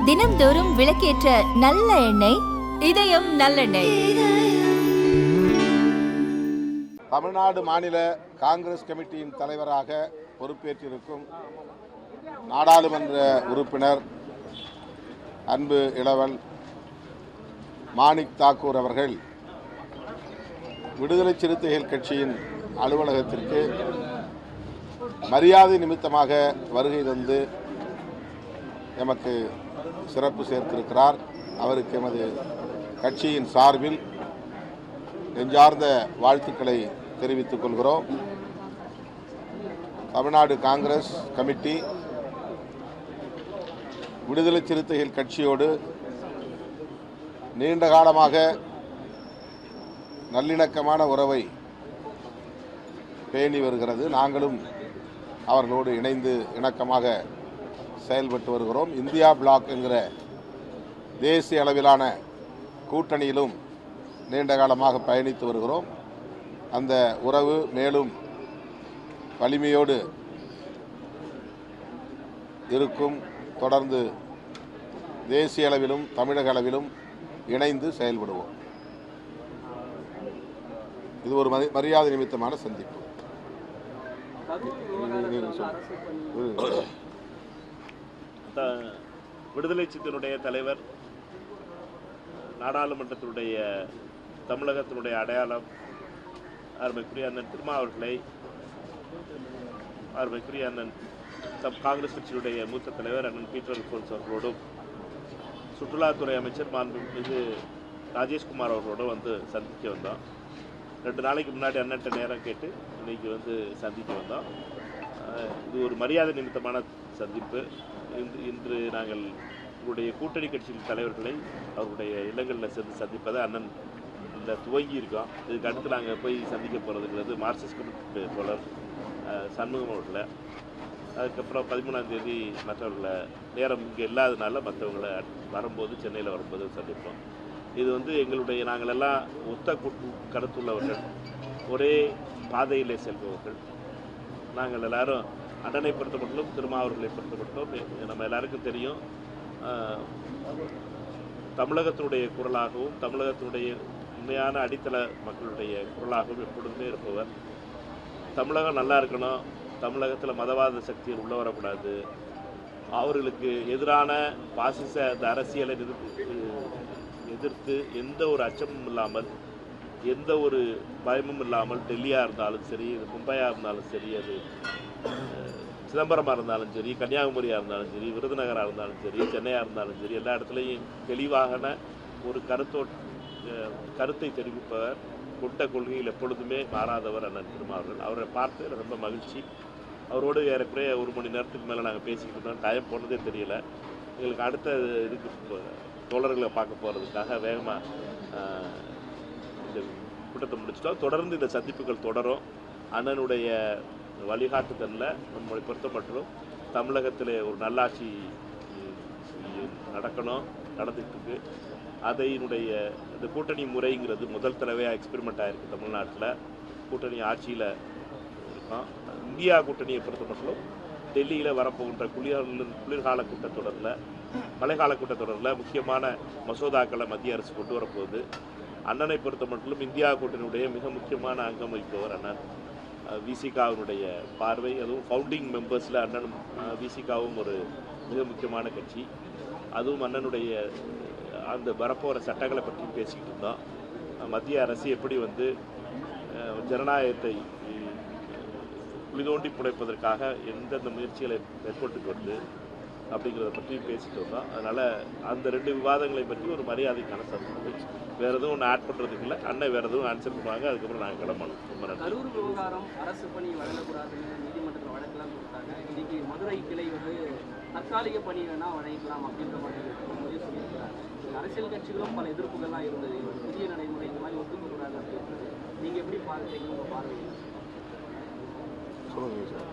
தினம்தோறும் விளக்கேற்ற நல்ல எண்ணெய் இதயம் நல்லெண்ணெய். தமிழ்நாடு மாநில காங்கிரஸ் கமிட்டியின் தலைவராக பொறுப்பேற்றிருக்கும் நாடாளுமன்ற உறுப்பினர் அன்பு இளவல் மாணிக் தாக்கூர் அவர்கள் விடுதலை சிறுத்தைகள் கட்சியின் அலுவலகத்திற்கு மரியாதை நிமித்தமாக வருகை தந்து எமக்கு சிறப்பு சேர்த்திருக்கிறார். அவருக்கு எமது கட்சியின் சார்பில் நெஞ்சார்ந்த வாழ்த்துக்களை தெரிவித்துக் கொள்கிறோம். தமிழ்நாடு காங்கிரஸ் கமிட்டி விடுதலை சிறுத்தைகள் கட்சியோடு நீண்ட காலமாக நல்லிணக்கமான உறவை பேணி வருகிறது. நாங்களும் அவர்களோடு இணைந்து இணக்கமாக செயல்பட்டு வருகிறோம். இந்தியா பிளாக் என்கிற தேசிய அளவிலான கூட்டணியிலும் நீண்ட காலமாக பயணித்து வருகிறோம். அந்த உறவு மேலும் வலிமையோடு இருக்கும். தொடர்ந்து தேசிய அளவிலும் தமிழக அளவிலும் இணைந்து செயல்படுவோம். இது ஒரு மரியாதை நிமித்தமான சந்திப்பு. விடுதலை சிறுத்தைகளுடைய தலைவர், நாடாளுமன்றத்தினுடைய தமிழகத்தினுடைய அடையாளம் அருமைக்குரிய அண்ணன் திருமாவர்களை, அருமைக்குரிய அண்ணன் காங்கிரஸ் கட்சியுடைய மூத்த தலைவர் அண்ணன் பீட்டர் அல்போன்ஸ் அவர்களோடும், சுற்றுலாத்துறை அமைச்சர் மாண்புமிகு ராஜேஷ்குமார் அவர்களோடும் வந்து சந்திக்க வந்தோம். 2 நாளைக்கு முன்னாடி அண்ணன்ட்ட நேரம் கேட்டு இன்றைக்கி வந்து சந்திக்க வந்தோம். இது ஒரு மரியாதை நிமித்தமான சந்திப்பு. இன்று நாங்கள் உங்களுடைய கூட்டணி கட்சியின் தலைவர்களை அவருடைய இல்லங்களில் சென்று சந்திப்பதை அண்ணன் துவங்கி இருக்கோம். இதுக்கு அடுத்து நாங்கள் போய் சந்திக்க போகிறதுங்கிறது மார்க்சிஸ்ட் கம்யூனிஸ்ட் தோழர் சண்முகம் அவர்களை, அதுக்கப்புறம் 13ஆம் தேதி மற்றவர்களை நேரம் இங்கே இல்லாதனால மற்றவங்களை வரும்போது சென்னையில் வரும்போது சந்திப்போம். இது வந்து எங்களுடைய நாங்கள் எல்லாம் ஒத்த கருத்துள்ளவர்கள், ஒரே பாதையிலே செல்பவர்கள். நாங்கள் எல்லாரும் அண்ணனை பொறுத்தப்பட்டும் திருமாவர்களை பொறுத்தப்பட்டும் நம்ம எல்லாருக்கும் தெரியும். தமிழகத்தினுடைய குரலாகவும் தமிழகத்தினுடைய உண்மையான அடித்தள மக்களுடைய குரலாகவும் எப்பொழுதுமே இருப்பவர். தமிழகம் நல்லா இருக்கணும், தமிழகத்தில் மதவாத சக்திகள் உள்ள வரக்கூடாது, அவர்களுக்கு எதிரான பாசிச அந்த அரசியலை எதிர்த்து எந்த ஒரு அச்சமும் இல்லாமல், எந்த ஒரு பயமும் இல்லாமல், டெல்லியாக இருந்தாலும் சரி, மும்பையாக இருந்தாலும் சரி, அது சிதம்பரமாக இருந்தாலும் சரி, கன்னியாகுமரியாக இருந்தாலும் சரி, விருதுநகராக இருந்தாலும் சரி, சென்னையாக இருந்தாலும் சரி, எல்லா இடத்துலையும் தெளிவான ஒரு கருத்தை தெரிவிப்பவர், கொண்ட கொள்கையில் எப்பொழுதுமே மாறாதவர் அண்ணன் திருமாவர்கள். அவரை பார்த்து ரொம்ப மகிழ்ச்சி. அவரோடு ஏறக்குறைய 1 மணி நேரத்துக்கு மேலே நாங்கள் பேசிக்கிட்டு இருந்தோம். டைம் போனதே தெரியல. எங்களுக்கு அடுத்த இதுக்கு தோழர்களை பார்க்க போகிறதுக்காக வேகமாக இந்த கூட்டத்தை முடிச்சிட்டோம். தொடர்ந்து இந்த சந்திப்புகள் தொடரும். அண்ணனுடைய வழிகாட்டுதலில் நம்மளை பொறுத்தமட்டும் தமிழகத்தில் ஒரு நல்லாட்சி நடந்துகிட்டு இருக்கு. அதையினுடைய இந்த கூட்டணி முறைங்கிறது முதல் தடவையாக எக்ஸ்பெரிமெண்ட் ஆகிருக்கு தமிழ்நாட்டில். கூட்டணி ஆட்சியில் இருக்கோம். இந்தியா கூட்டணியை பொறுத்தமட்டும் டெல்லியில் வரப்போகின்ற குளிர்கால கூட்டத்தொடரில், மழைக்கால கூட்டத்தொடரில் முக்கியமான மசோதாக்களை மத்திய அரசு கொண்டு வரப்போகுது. அண்ணனை பொறுத்த மட்டும் இந்தியா கூட்டணியுடைய மிக முக்கியமான அங்கம் வகிப்பவர் அண்ணன். விசிகாவினுடைய பார்வை, அதுவும் ஃபவுண்டிங் மெம்பர்ஸில் அண்ணனும் விசிகாவும் ஒரு மிக முக்கியமான கட்சி. அதுவும் அண்ணனுடைய அந்த வரப்போகிற சட்டங்களை பற்றியும் பேசிக்கிட்டு இருந்தோம். மத்திய அரசு எப்படி வந்து ஜனநாயகத்தை குளிதோண்டி புடைப்பதற்காக எந்தெந்த முயற்சிகளை மேற்கொண்டுட்டு வருது அப்படிங்கிறத பற்றியும் பேசிட்டு வந்தோம். அதனால் அந்த 2 விவாதங்களை பற்றி ஒரு மரியாதைக்கான சந்திப்பு. வேறு எதுவும் ஒன்று ஆட் பண்ணுறதுக்கு இல்லை. அண்ணன் வேறு எதுவும் ஆன்சர் பண்ணுவாங்க. அதுக்கப்புறம் நாங்கள் கிளம்பணும். கரூர் விவகாரம் அரசு பணி வழங்கக்கூடாதுன்னு நீதிமன்றத்தில் வழக்கெல்லாம் கொடுத்தாங்க. இன்றைக்கி மதுரை கிளை வந்து தற்காலிக பணி வேணால் வழங்கிக்கலாம் அப்படின்ற மாதிரி முடிவு சொல்லியிருக்கிறாங்க. அரசியல் கட்சிகளும் பல எதிர்ப்புகள்லாம் இருந்தது. புதிய நடைமுறை இந்த மாதிரி ஒத்துக்கக்கூடாது அப்படின்றது நீங்கள் எப்படி பார்க்குறீங்க? உங்கள் பார்வையில் சொல்லுங்கள் சார்.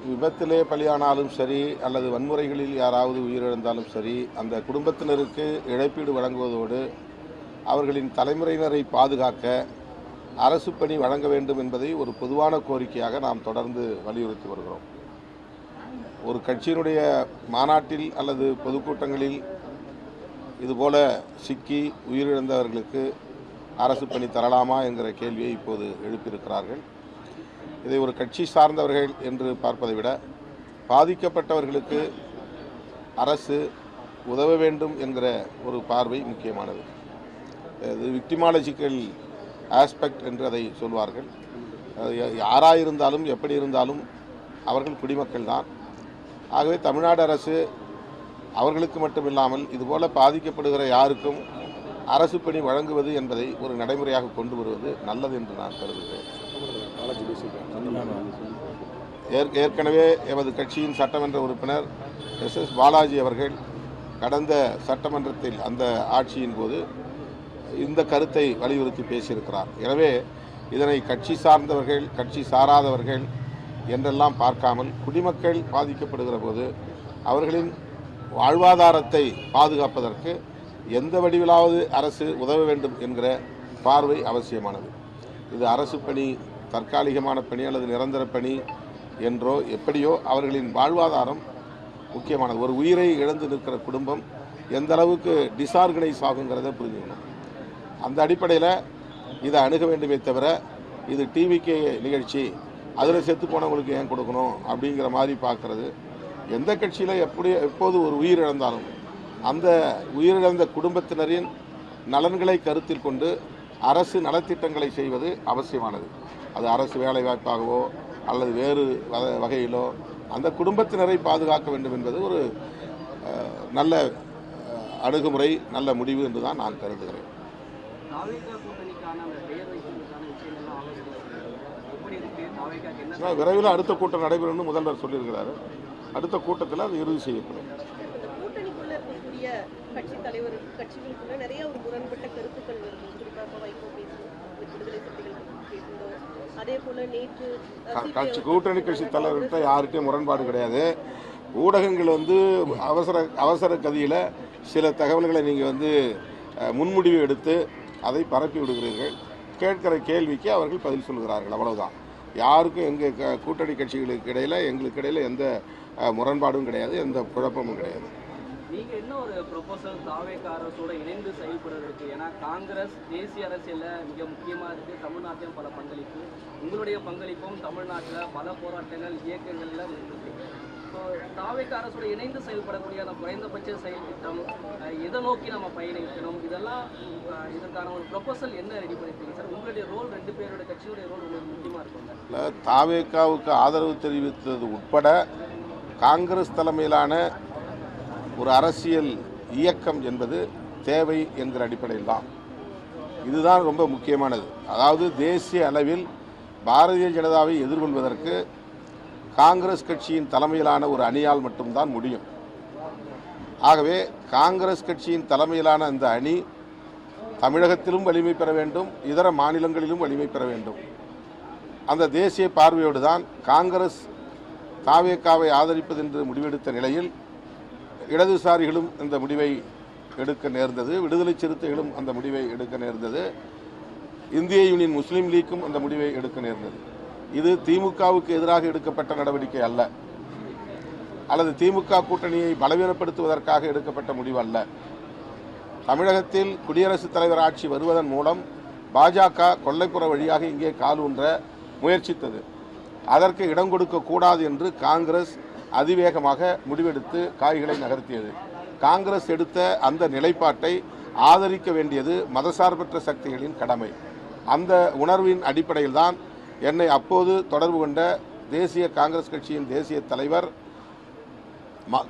விபத்திலே பலியானாலும் சரி அல்லது வன்முறைகளில் யாராவது உயிரிழந்தாலும் சரி, அந்த குடும்பத்தினருக்கு இழப்பீடு வழங்குவதோடு அவர்களின் தலைமுறையினரை பாதுகாக்க அரசு பணி வழங்க வேண்டும் என்பதை ஒரு பொதுவான கோரிக்கையாக நாம் தொடர்ந்து வலியுறுத்தி வருகிறோம். ஒரு கட்சியினுடைய மாநாட்டில் அல்லது பொதுக்கூட்டங்களில் இதுபோல சிக்கி உயிரிழந்தவர்களுக்கு அரசு பணி தரலாமா என்கிற கேள்வியை இப்போது எழுப்பியிருக்கிறார்கள். இதை ஒரு கட்சி சார்ந்தவர்கள் என்று பார்ப்பதை விட பாதிக்கப்பட்டவர்களுக்கு அரசு உதவ வேண்டும் என்கிற ஒரு பார்வை முக்கியமானது. இது விக்டிமாலஜிக்கல் ஆஸ்பெக்ட் என்று அதை சொல்வார்கள். யாராக இருந்தாலும் எப்படி இருந்தாலும் அவர்கள் குடிமக்கள் தான். ஆகவே தமிழ்நாடு அரசு அவர்களுக்கு மட்டுமில்லாமல் இதுபோல பாதிக்கப்படுகிற யாருக்கும் அரசு பணி வழங்குவது என்பதை ஒரு நடைமுறையாக கொண்டு வருவது நல்லது என்று நான் கருதுகிறேன். ஏற்கனவே எமது கட்சியின் சட்டமன்ற உறுப்பினர் எஸ் பாலாஜி அவர்கள் கடந்த சட்டமன்றத்தில் அந்த ஆட்சியின் போது இந்த கருத்தை வலியுறுத்தி பேசியிருக்கிறார். எனவே இதனை கட்சி சார்ந்தவர்கள் கட்சி சாராதவர்கள் என்றெல்லாம் பார்க்காமல் குடிமக்கள் பாதிக்கப்படுகிற போது அவர்களின் வாழ்வாதாரத்தை பாதுகாப்பதற்கு எந்த வடிவிலாவது அரசு உதவ வேண்டும் என்கிற பார்வை அவசியமானது. இது அரசு பணி, தற்காலிகமான பணி அல்லது நிரந்தர பணி என்றோ எப்படியோ அவர்களின் வாழ்வாதாரம் முக்கியமானது. ஒரு உயிரை இழந்து நிற்கிற குடும்பம் எந்த அளவுக்கு டிஸ்ஆர்கனைஸ் ஆகுங்கிறத புரிஞ்சுக்கணும். அந்த அடிப்படையில் இதை அணுக வேண்டுமே தவிர இது டிவிகே நிகழ்ச்சி, அதில் செத்து போனவங்களுக்கு ஏன் கொடுக்கணும் அப்படிங்கிற மாதிரி பார்க்குறது. எந்த கட்சியில் எப்போது ஒரு உயிர் இழந்தாலும் அந்த உயிரிழந்த குடும்பத்தினரின் நலன்களை கருத்தில் கொண்டு அரசு நலத்திட்டங்களை செய்வது அவசியமானது. அது அரசு வேலைவாய்ப்பாகவோ அல்லது வேறு வகையிலோ அந்த குடும்பத்தினரை பாதுகாக்க வேண்டும் என்பது ஒரு நல்ல அணுகுமுறை, நல்ல முடிவு என்று தான் நான் கருதுகிறேன். விரைவில் அடுத்த கூட்டம் நடைபெறும் முதல்வர் சொல்லியிருக்கிறாரு. அடுத்த கூட்டத்தில் அது இறுதி செய்யப்படும். கூட்டணிக்குள்ள இருக்கக்கூடிய கட்சி தலைவர் கட்சிகளுக்குள்ள நிறைய ஒரு முரண்பட்ட கருத்துக்கள் வருது. குறிப்பாக வைகோ விடுதலை சிறுத்தைகள் பேசுகிறோம். அதே போல நேற்று கூட்டணி கட்சி தலைவர்கிட்ட யார்கிட்டையும் முரண்பாடு கிடையாது. ஊடகங்கள் அவசர கதியில் சில தகவல்களை நீங்கள் முன்முடிவு எடுத்து அதை பரப்பி விடுகிறீர்கள். கேட்கிற கேள்விக்கு அவர்கள் பதில் சொல்கிறார்கள், அவ்வளவுதான். யாருக்கும் எங்கள் கூட்டணி கட்சிகளுக்கு இடையில் எங்களுக்கு இடையில் எந்த முரண்பாடும் கிடையாது, எந்த குழப்பமும் கிடையாது. நீங்கள் என்ன ஒரு ப்ரொபோசல் தாவேக அரசோட இணைந்து செயல்படுறதுக்கு? ஏன்னா காங்கிரஸ் தேசிய அரசியலில் மிக முக்கியமாக இருக்குது, தமிழ்நாட்டிலும் பல பங்களிப்பு, உங்களுடைய பங்களிப்பும் தமிழ்நாட்டில் பல போராட்டங்கள் இயக்கங்களில் இருக்குது. ஸோ தாவேக அரசோட இணைந்து செயல்படக்கூடிய அந்த குறைந்தபட்ச செயல் திட்டம் எதை நோக்கி நம்ம பயணிக்கணும், இதெல்லாம் இதற்கான ஒரு ப்ரொபோசல் என்ன ரெடி பண்ணிருக்கீங்க சார்? உங்களுடைய ரோல், ரெண்டு பேரோட கட்சியுடைய ரோல் உங்களுக்கு முக்கியமாக இருக்குங்க. தாவேகாவுக்கு ஆதரவு தெரிவித்தது உட்பட காங்கிரஸ் தலைமையிலான ஒரு அரசியல் இயக்கம் என்பது தேவை என்கிற அடிப்படையில் தான். இதுதான் ரொம்ப முக்கியமானது. அதாவது தேசிய அளவில் பாரதிய ஜனதாவை எதிர்கொள்வதற்கு காங்கிரஸ் கட்சியின் தலைமையிலான ஒரு அணியால் மட்டும்தான் முடியும். ஆகவே காங்கிரஸ் கட்சியின் தலைமையிலான அந்த அணி தமிழகத்திலும் வலிமை பெற வேண்டும், இதர மாநிலங்களிலும் வலிமை பெற வேண்டும். அந்த தேசிய பார்வையோடு தான் காங்கிரஸ் தாவேகாவை ஆதரிப்பது என்று முடிவெடுத்த நிலையில் இடதுசாரிகளும் இந்த முடிவை எடுக்க நேர்ந்தது, விடுதலை சிறுத்தைகளும் அந்த முடிவை எடுக்க நேர்ந்தது, இந்திய யூனியன் முஸ்லீம் லீக்கும் அந்த முடிவை எடுக்க நேர்ந்தது. இது திமுகவுக்கு எதிராக எடுக்கப்பட்ட நடவடிக்கை அல்ல, அல்லது திமுக கூட்டணியை பலவீனப்படுத்துவதற்காக எடுக்கப்பட்ட முடிவு அல்ல. தமிழகத்தில் குடியரசுத் தலைவர் ஆட்சி வருவதன் மூலம் பாஜக கொல்லைப்புற வழியாக இங்கே காலூன்ற முயற்சித்தது. அதற்கு இடம் கொடுக்கக்கூடாது என்று காங்கிரஸ் அதிவேகமாக முடிவெடுத்து காய்களை நகர்த்தியது. காங்கிரஸ் எடுத்த அந்த நிலைப்பாட்டை ஆதரிக்க வேண்டியது மதசார்பற்ற சக்திகளின் கடமை. அந்த உணர்வின் அடிப்படையில் தான் என்னை அப்போது தொடர்பு கொண்ட தேசிய காங்கிரஸ் கட்சியின் தேசிய தலைவர்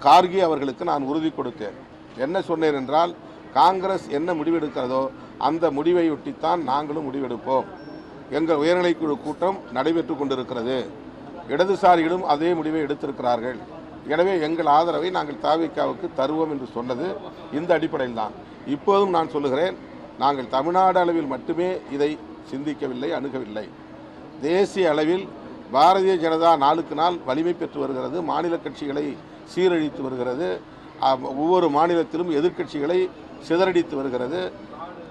கார்கி அவர்களுக்கு நான் உறுதி கொடுத்தேன். என்ன சொன்னேன் என்றால், காங்கிரஸ் என்ன முடிவெடுக்கிறதோ அந்த முடிவை ஒட்டித்தான் நாங்களும் முடிவெடுப்போம். எங்கள் உயர்நிலைக்குழு கூட்டம் நடைபெற்று கொண்டிருக்கிறது, இடதுசாரிகளும் அதே முடிவை எடுத்திருக்கிறார்கள், எனவே எங்கள் ஆதரவை நாங்கள் தாவேகாவுக்கு தருவோம் என்று சொன்னது இந்த அடிப்படையில் தான். இப்போதும் நான் சொல்லுகிறேன், நாங்கள் தமிழ்நாடு அளவில் மட்டுமே இதை சிந்திக்கவில்லை, அணுகவில்லை. தேசிய அளவில் பாரதிய ஜனதா நாளுக்கு நாள் வலிமை பெற்று வருகிறது, மாநில கட்சிகளை சீரழித்து வருகிறது, ஒவ்வொரு மாநிலத்திலும் எதிர்க்கட்சிகளை சிதறடித்து வருகிறது.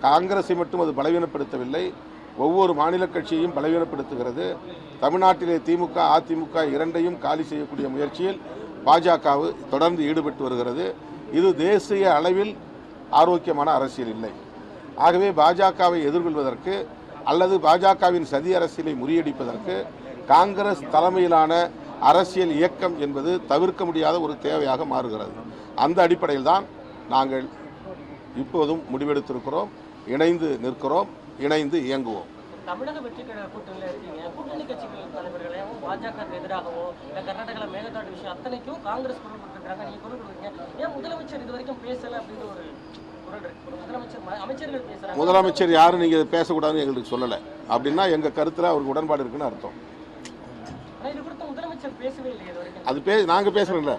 காங்கிரஸை மட்டும் அது பலவீனப்படுத்தவில்லை, ஒவ்வொரு மாநில கட்சியையும் பலவீனப்படுத்துகிறது. தமிழ்நாட்டிலே திமுக அதிமுக இரண்டையும் காலி செய்யக்கூடிய முயற்சியில் பாஜக தொடர்ந்து ஈடுபட்டு வருகிறது. இது தேசிய அளவில் ஆரோக்கியமான அரசியல் இல்லை. ஆகவே பாஜகவை எதிர்கொள்வதற்கு அல்லது பாஜகவின் சதி அரசியலை முறியடிப்பதற்கு காங்கிரஸ் தலைமையிலான அரசியல் இயக்கம் என்பது தவிர்க்க முடியாத ஒரு தேவையாக மாறுகிறது. அந்த அடிப்படையில் தான் நாங்கள் இப்போதும் முடிவெடுத்திருக்கிறோம், இணைந்து நிற்கிறோம், இணைந்து இயங்குவோம். தமிழக வெற்றி கழக கூட்டணியில் இருக்கீங்க, கூட்டணி கட்சிகள் தலைவர்களையும் பாஜகவுக்கு எதிராகவோ இல்லை கர்நாடகாவில் மேகதாடு விஷயம் அத்தனைக்கும் காங்கிரஸ் குரல் கொடுத்துருக்காங்க, நீங்கள் குரல் கொடுக்குறீங்க. ஏன் முதலமைச்சர் இது வரைக்கும் பேசலை அப்படின்னு ஒரு குரல் இருக்கு. அமைச்சர்கள் பேசுறாங்க. முதலமைச்சர் யாரும் நீங்கள் பேசக்கூடாதுன்னு எங்களுக்கு சொல்லலை அப்படின்னா எங்கள் கருத்தில் அவருக்கு உடன்பாடு இருக்குன்னு அர்த்தம். ஆனால் இது குறித்து முதலமைச்சர் பேசவே இல்லை இது வரைக்கும். அது நாங்கள் பேசுகிறோம்ல,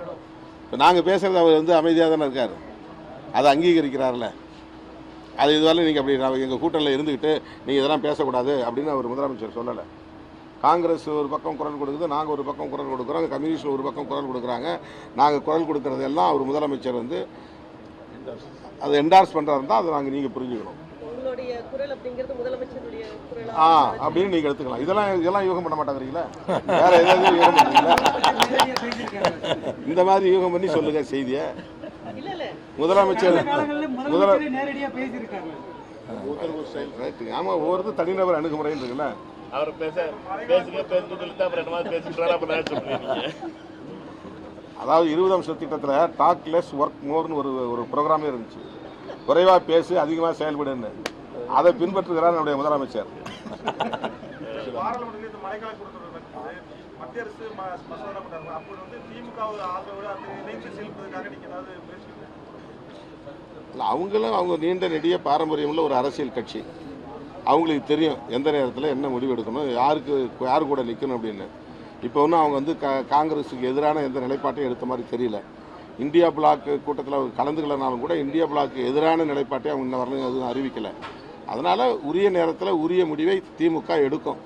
இப்போ நாங்கள் பேசுகிறது அவர் அமைதியாக தானே இருக்கார், அதை அங்கீகரிக்கிறார்ல. அது இதுவரை நீங்கள் அப்படி எங்கள் கூட்டணியில் இருந்துக்கிட்டு நீங்கள் இதெல்லாம் பேசக்கூடாது அப்படின்னு அவர் முதலமைச்சர் சொல்லலை. காங்கிரஸ் ஒரு பக்கம் குரல் கொடுக்குது, நாங்கள் ஒரு பக்கம் குரல் கொடுக்குறோம், கம்யூனிஸ்ட் ஒரு பக்கம் குரல் கொடுக்குறாங்க. நாங்கள் குரல் கொடுக்குறதெல்லாம் அவர் முதலமைச்சர் அதை என்டார்ஸ் பண்ணுறாரு தான் அதை நீங்கள் புரிஞ்சுக்கணும். உங்களுடைய குரல் அப்படிங்கிறது முதலமைச்சருடைய குரல் அப்படின்னு நீங்கள் எடுத்துக்கலாம். இதெல்லாம் யூகம் பண்ண மாட்டாங்கிறீங்களா? வேற ஏதாவது யூகம் பண்ணுறீங்களா? இந்த மாதிரி யூகம் பண்ணி சொல்லுங்க செய்தியை. முதலமைச்சர் ஆமா, ஒவ்வொருத்தரும் தனிநபர் அணுகுமுறைன்னு இருக்குல்ல. அவர் அதாவது 20 வருஷ திட்டத்தில் டாக் லெஸ் ஒர்க் மோர்னு ஒரு ப்ரோக்ராமே இருந்துச்சு. குறைவா பேசி அதிகமாக செயல்படுன்னு அதை பின்பற்றுகிறார் நம்முடைய முதலமைச்சர். அவங்களும் அவங்க நீண்ட நெடிய பாரம்பரியமுள்ள ஒரு அரசியல் கட்சி. அவங்களுக்கு தெரியும் எந்த நேரத்தில் என்ன முடிவு எடுக்கணும், யாரு கூட நிற்கணும் அப்படின்னு. இப்போ ஒன்றும் அவங்க காங்கிரஸுக்கு எதிரான எந்த நிலைப்பாட்டையும் எடுத்த மாதிரி தெரியல. இந்தியா பிளாக் கூட்டத்தில் அவங்க கலந்துக்கலனாலும் கூட இந்தியா பிளாக்கு எதிரான நிலைப்பாட்டை அவங்க இன்ன வரலும் எதுவும் அறிவிக்கலை. அதனால் உரிய நேரத்தில் உரிய முடிவை திமுக எடுக்கும்.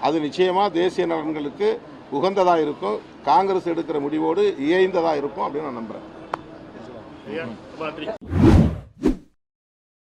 அது நிச்சயமாக தேசிய நலன்களுக்கு உகந்ததாக இருக்கும், காங்கிரஸ் எடுக்கிற முடிவோடு இயைந்ததாக இருக்கும் அப்படின்னு நான் நம்புகிறேன்.